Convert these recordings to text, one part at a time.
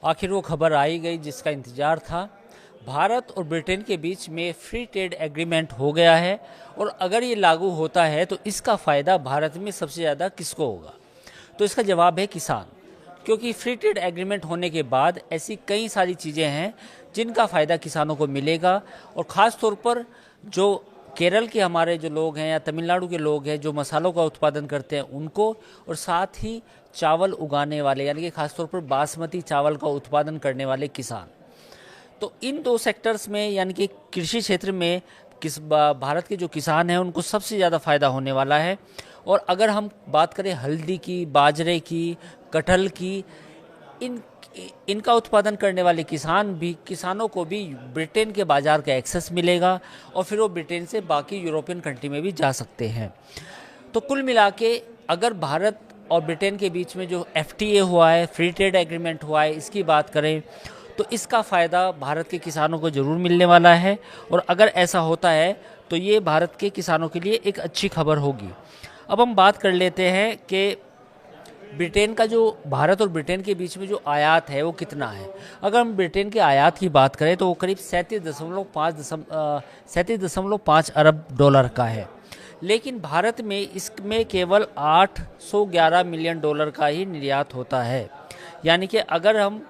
आखिर वो खबर आई गई जिसका इंतज़ार था। भारत और ब्रिटेन के बीच में फ्री ट्रेड एग्रीमेंट हो गया है और अगर ये लागू होता है तो इसका फ़ायदा भारत में सबसे ज़्यादा किसको होगा? तो इसका जवाब है किसान। क्योंकि फ्री ट्रेड एग्रीमेंट होने के बाद ऐसी कई सारी चीज़ें हैं जिनका फ़ायदा किसानों को मिलेगा और ख़ास तौर पर जो केरल के हमारे जो लोग हैं या तमिलनाडु के लोग हैं जो मसालों का उत्पादन करते हैं उनको, और साथ ही चावल उगाने वाले यानी कि खासतौर पर बासमती चावल का उत्पादन करने वाले किसान। तो इन दो सेक्टर्स में यानी कि कृषि क्षेत्र में भारत के जो किसान हैं उनको सबसे ज़्यादा फ़ायदा होने वाला है। और अगर हम बात करें हल्दी की, बाजरे की, कटहल की, इन इनका उत्पादन करने वाले किसानों को भी ब्रिटेन के बाज़ार का एक्सेस मिलेगा और फिर वो ब्रिटेन से बाकी यूरोपियन कंट्री में भी जा सकते हैं। तो कुल मिला के अगर भारत और ब्रिटेन के बीच में जो FTA हुआ है, फ्री ट्रेड एग्रीमेंट हुआ है, इसकी बात करें तो इसका फ़ायदा भारत के किसानों को ज़रूर मिलने वाला है। और अगर ऐसा होता है तो ये भारत के किसानों के लिए एक अच्छी खबर होगी। अब हम बात कर लेते हैं कि ब्रिटेन का जो भारत और ब्रिटेन के बीच में जो आयात है वो कितना है। अगर हम ब्रिटेन के आयात की बात करें तो वो करीब 37.5 अरब डॉलर का है, लेकिन भारत में इसमें केवल 811 मिलियन डॉलर का ही निर्यात होता है। यानी कि अगर हम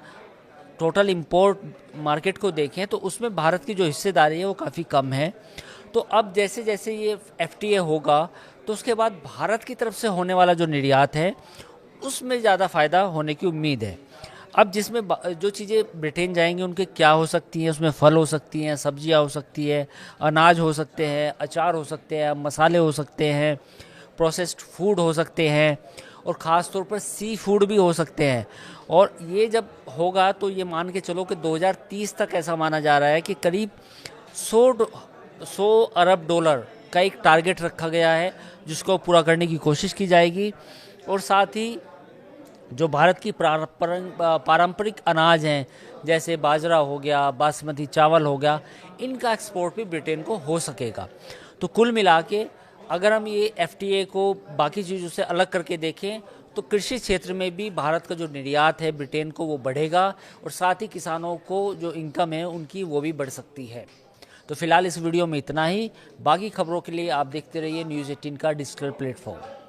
टोटल इंपोर्ट मार्केट को देखें तो उसमें भारत की जो हिस्सेदारी है वो काफ़ी कम है। तो अब जैसे जैसे ये FTA होगा तो उसके बाद भारत की तरफ से होने वाला जो निर्यात है उसमें ज़्यादा फ़ायदा होने की उम्मीद है। अब जिसमें जो चीज़ें ब्रिटेन जाएंगी उनके क्या हो सकती हैं, उसमें फल हो सकती हैं, सब्जियां हो सकती है, अनाज हो सकते हैं, अचार हो सकते हैं, मसाले हो सकते हैं, प्रोसेस्ड फूड हो सकते हैं और ख़ास तौर पर सी फूड भी हो सकते हैं। और ये जब होगा तो ये मान के चलो कि 2030 तक ऐसा माना जा रहा है कि करीब 100 अरब डॉलर का एक टारगेट रखा गया है जिसको पूरा करने की कोशिश की जाएगी। और साथ ही जो भारत की पारंपरिक अनाज हैं जैसे बाजरा हो गया, बासमती चावल हो गया, इनका एक्सपोर्ट भी ब्रिटेन को हो सकेगा। तो कुल मिला के अगर हम ये FTA को बाकी चीज़ों से अलग करके देखें तो कृषि क्षेत्र में भी भारत का जो निर्यात है ब्रिटेन को वो बढ़ेगा और साथ ही किसानों को जो इनकम है उनकी वो भी बढ़ सकती है। तो फिलहाल इस वीडियो में इतना ही। बाकी खबरों के लिए आप देखते रहिए न्यूज़ 18 का डिजिटल प्लेटफॉर्म।